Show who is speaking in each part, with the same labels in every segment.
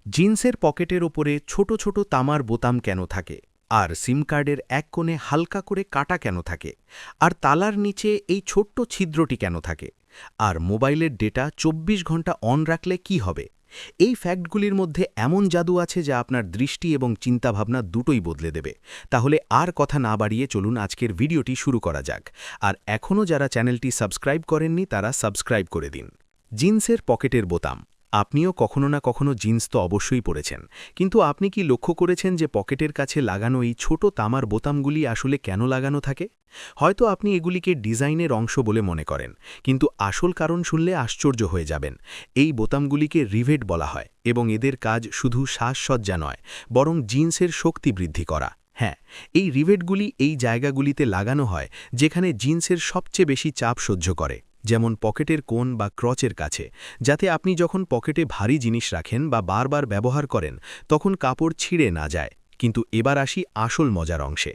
Speaker 1: জিন্সের পকেটের ওপরে ছোট ছোট তামার বোতাম কেন থাকে, আর সিম কার্ডের এক কোণে হালকা করে কাটা কেন থাকে, আর তালার নিচে এই ছোট্ট ছিদ্রটি কেন থাকে, আর মোবাইলের ডেটা ২৪ ঘন্টা অন রাখলে কি হবে? এই ফ্যাক্টগুলির মধ্যে এমন জাদু আছে যা আপনার দৃষ্টি এবং চিন্তাভাবনা দুটোই বদলে দেবে। তাহলে আর কথা না বাড়িয়ে চলুন আজকের ভিডিওটি শুরু করা যাক। আর এখনও যারা চ্যানেলটি সাবস্ক্রাইব করেননি তারা সাবস্ক্রাইব করে দিন। জিন্সের পকেটের বোতাম। আপনিও কখনো না কখনো জিন্স তো অবশ্যই পরেছেন, কিন্তু আপনি কি লক্ষ্য করেছেন যে পকেটের কাছে লাগানো এই ছোট তামার বোতামগুলি আসলে কেন লাগানো থাকে? হয়তো আপনি এগুলিকে ডিজাইনের অংশ বলে মনে করেন, কিন্তু আসল কারণ শুনলে আশ্চর্য হয়ে যাবেন। এই বোতামগুলিকে রিভেট বলা হয় এবং এদের কাজ শুধু সাজসজ্জা নয়, বরং জিন্সের শক্তি বৃদ্ধি করা। হ্যাঁ, এই রিভেটগুলি এই জায়গাগুলিতে লাগানো হয় যেখানে জিন্সের সবচেয়ে বেশি চাপ সহ্য করে, যেমন পকেটের কোণ বা ক্রচের কাছে, যাতে আপনি যখন পকেটে ভারী জিনিস রাখেন বা বারবার ব্যবহার করেন তখন কাপড় ছিঁড়ে না যায়। কিন্তু এবার আসি আসল মজার অংশে।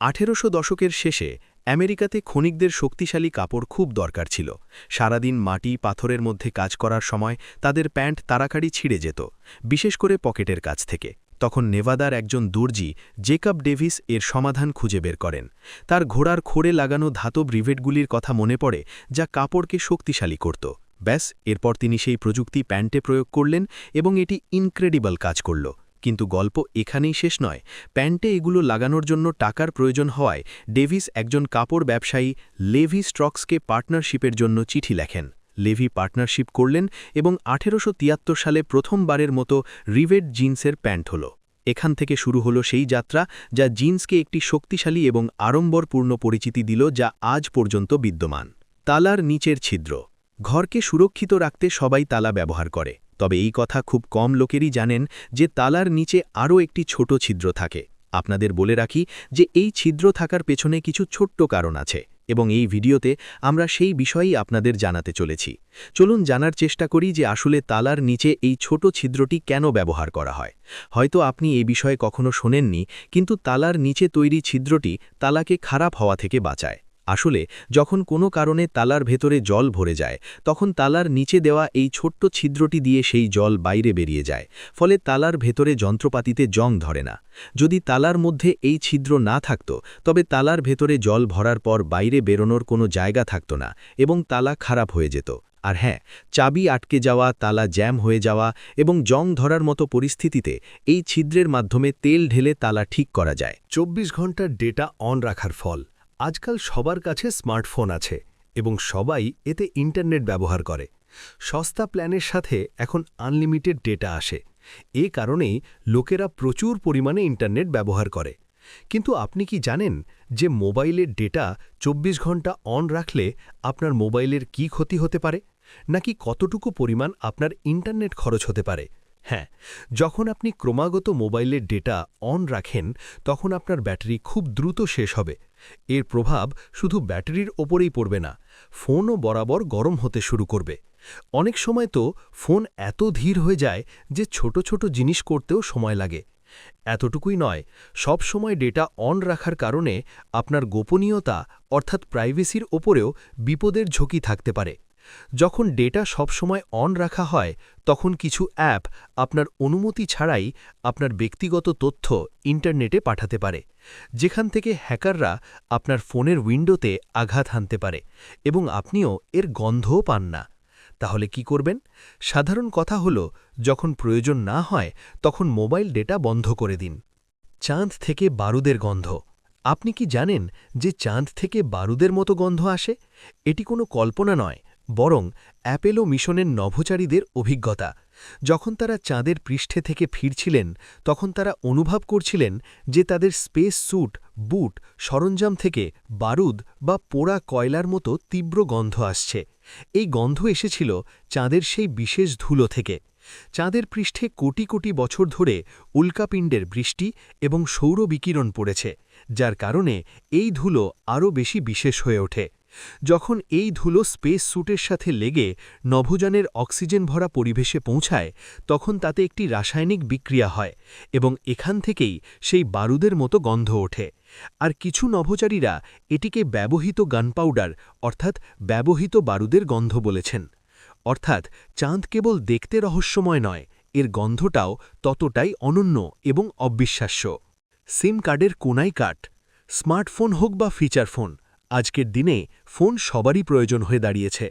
Speaker 1: ১৮০০ দশকের শেষে আমেরিকাতে খনিকদের শক্তিশালী কাপড় খুব দরকার ছিল। সারাদিন মাটি পাথরের মধ্যে কাজ করার সময় তাদের প্যান্ট তাড়াতাড়ি ছিঁড়ে যেত, বিশেষ করে পকেটের কাছ থেকে। তখন নেভাদার একজন দর্জি জেকব ডেভিস এর সমাধান খুঁজে বের করেন। তার ঘোড়ার খোড়ে লাগানো ধাতব রিভেটগুলির কথা মনে পড়ে, যা কাপড়কে শক্তিশালী করত। ব্যাস, এরপর তিনি সেই প্রযুক্তি প্যান্টে প্রয়োগ করলেন এবং এটি ইনক্রেডিবল কাজ করল। কিন্তু গল্প এখানেই শেষ নয়। প্যান্টে এগুলো লাগানোর জন্য টাকার প্রয়োজন হওয়ায় ডেভিস একজন কাপড় ব্যবসায়ী লেভি স্ট্রকসকে পার্টনারশিপের জন্য চিঠি লেখেন। লেভি পার্টনারশিপ করলেন এবং ১৮৭৩ সালে প্রথমবারের মতো রিভেট জিন্সের প্যান্ট হল। এখান থেকে শুরু হলো সেই যাত্রা যা জিন্সকে একটি শক্তিশালী এবং আড়ম্বরপূর্ণ পরিচিতি দিল যা আজ পর্যন্ত বিদ্যমান। তালার নিচের ছিদ্র। ঘরকে সুরক্ষিত রাখতে সবাই তালা ব্যবহার করে, তবে এই কথা খুব কম লোকেরই জানেন যে তালার নিচে আরও একটি ছোট ছিদ্র থাকে। আপনাদের বলে রাখি যে এই ছিদ্র থাকার পেছনে কিছু ছোট্ট কারণ আছে, এবং এই ভিডিওতে আমরা সেই বিষয়েই আপনাদের জানাতে চলেছি। চলুন জানার চেষ্টা করি যে আসলে তালার নিচে এই ছোট ছিদ্রটি কেন ব্যবহার করা হয়। হয়তো আপনি এই বিষয়ে কখনো শোনেননি, কিন্তু তালার নিচে তৈরি ছিদ্রটি তালাকে খারাপ হওয়া থেকে বাঁচায়। আসলে যখন কোনো কারণে তালার ভেতরে জল ভরে যায়, তখন তালার নিচে দেওয়া এই ছোট্ট ছিদ্রটি দিয়ে সেই জল বাইরে বেরিয়ে যায়, ফলে তালার ভেতরে যন্ত্রপাতিতে জং ধরে না। যদি তালার মধ্যে এই ছিদ্র না থাকত, তবে তালার ভেতরে জল ভরার পর বাইরে বেরোনোর কোনো জায়গা থাকত না এবং তালা খারাপ হয়ে যেত। আর হ্যাঁ, চাবি আটকে যাওয়া, তালা জ্যাম হয়ে যাওয়া এবং জং ধরার মতো পরিস্থিতিতে এই ছিদ্রের মাধ্যমে তেল ঢেলে তালা ঠিক করা যায়।
Speaker 2: ২৪ ঘন্টার ডেটা অন রাখার ফল। আজকাল সবার কাছে স্মার্টফোন আছে এবং সবাই এতে ইন্টারনেট ব্যবহার করে। সস্তা প্ল্যানের সাথে এখন আনলিমিটেড ডেটা আসে। এ কারণেই লোকেরা প্রচুর পরিমাণে ইন্টারনেট ব্যবহার করে। কিন্তু আপনি কি জানেন যে মোবাইলের ডেটা ২৪ ঘন্টা অন রাখলে আপনার মোবাইলের কি ক্ষতি হতে পারে, নাকি কতটুকু পরিমাণ আপনার ইন্টারনেট খরচ হতে পারে? হ্যাঁ, যখন আপনি ক্রমাগত মোবাইলের ডেটা অন রাখেন তখন আপনার ব্যাটারি খুব দ্রুত শেষ হবে। এর প্রভাব শুধু ব্যাটারির ওপরেই পড়বে না, ফোনও বরাবর গরম হতে শুরু করবে। অনেক সময় তো ফোন এত ধীর হয়ে যায় যে ছোট ছোট জিনিস করতেও সময় লাগে। এতটুকুই নয়, সব সময় ডেটা অন রাখার কারণে আপনার গোপনীয়তা অর্থাৎ প্রাইভেসির ওপরেও বিপদের ঝুঁকি থাকতে পারে। যখন ডেটা সবসময় অন রাখা হয়, তখন কিছু অ্যাপ আপনার অনুমতি ছাড়াই আপনার ব্যক্তিগত তথ্য ইন্টারনেটে পাঠাতে পারে, যেখান থেকে হ্যাকাররা আপনার ফোনের উইন্ডোতে আঘাত হানতে পারে এবং আপনিও এর গন্ধও পান না। তাহলে কি করবেন? সাধারণ কথা হলো, যখন প্রয়োজন না হয় তখন মোবাইল ডেটা বন্ধ করে দিন। চাঁদ থেকে বারুদের গন্ধ। আপনি কি জানেন যে চাঁদ থেকে বারুদের মতো গন্ধ আসে? এটি কোনো কল্পনা নয়, বরং অ্যাপোলো মিশনের নভোচারীদের অভিজ্ঞতা। যখন তারা চাঁদের পৃষ্ঠে থেকে ফিরছিলেন, তখন তারা অনুভব করছিলেন যে তাদের স্পেস স্যুট, বুট, সরঞ্জাম থেকে বারুদ বা পোড়া কয়লার মতো তীব্র গন্ধ আসছে। এই গন্ধ এসেছিল চাঁদের সেই বিশেষ ধুলো থেকে। চাঁদের পৃষ্ঠে কোটি কোটি বছর ধরে উল্কাপিণ্ডের বৃষ্টি এবং সৌর বিকিরণ পড়েছে, যার কারণে এই ধুলো আরও বেশি বিশেষ হয়ে ওঠে। যখন এই ধুলো স্পেস স্যুটের সাথে লেগে নভোযানের অক্সিজেন ভরা পরিবেশে পৌঁছায়, তখন তাতে একটি রাসায়নিক বিক্রিয়া হয় এবং এখান থেকেই সেই বারুদের মতো গন্ধ ওঠে। আর কিছু নভোচারীরা এটিকে ব্যবহৃত গানপাউডার অর্থাৎ ব্যবহৃত বারুদের গন্ধ বলেছেন। অর্থাৎ চাঁদ কেবল দেখতে রহস্যময় নয়, এর গন্ধটাও ততটাই অনন্য এবং অবিশ্বাস্য। সিম কার্ডের কোনায় কাট। স্মার্টফোন হোক বা ফিচার ফোন, আজকের দিনে ফোন সবারই প্রয়োজন হয়ে দাঁড়িয়েছে।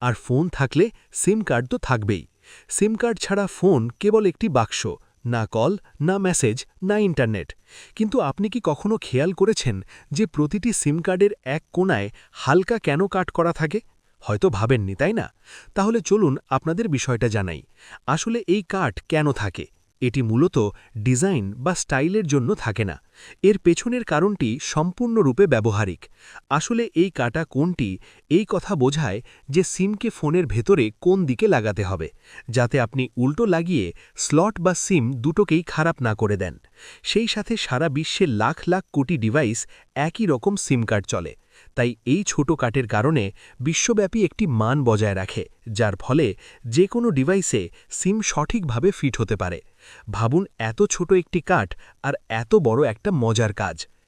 Speaker 2: আর ফোন থাকলে সিম কার্ড তো থাকবেই। সিম কার্ড ছাড়া ফোন কেবল একটি বাক্স, না কল, না মেসেজ, না ইন্টারনেট। কিন্তু আপনি কি কখনো খেয়াল করেছেন যে প্রতিটি সিম কার্ডের এক কোণায় হালকা কেন কাট করা থাকে? হয়তো ভাবেননি, তাই না? তাহলে চলুন আপনাদের বিষয়টা জানাই। আসলে এই কাট কেন থাকে? এটি মূলত ডিজাইন বা স্টাইলের জন্য থাকে না। এর পেছনের কারণটি সম্পূর্ণরূপে ব্যবহারিক। আসলে এই কাটা কোণটি এই কথা বোঝায় যে সিমকে ফোনের ভেতরে কোন দিকে লাগাতে হবে, যাতে আপনি উল্টো লাগিয়ে স্লট বা সিম দুটোকেই খারাপ না করে দেন। সেই সাথে সারা বিশ্বে লাখ লাখ কোটি ডিভাইস একই রকম সিম কার্ড চলে। তাই এই ছোট কাটের কারণে বিশ্বব্যাপী একটি মান বজায় রাখে, যার ফলে যে কোনো ডিভাইসে সিম সঠিকভাবে ফিট হতে পারে। ভাবুন, এত ছোট একটি কাট আর এত বড় একটা মজার কাজ।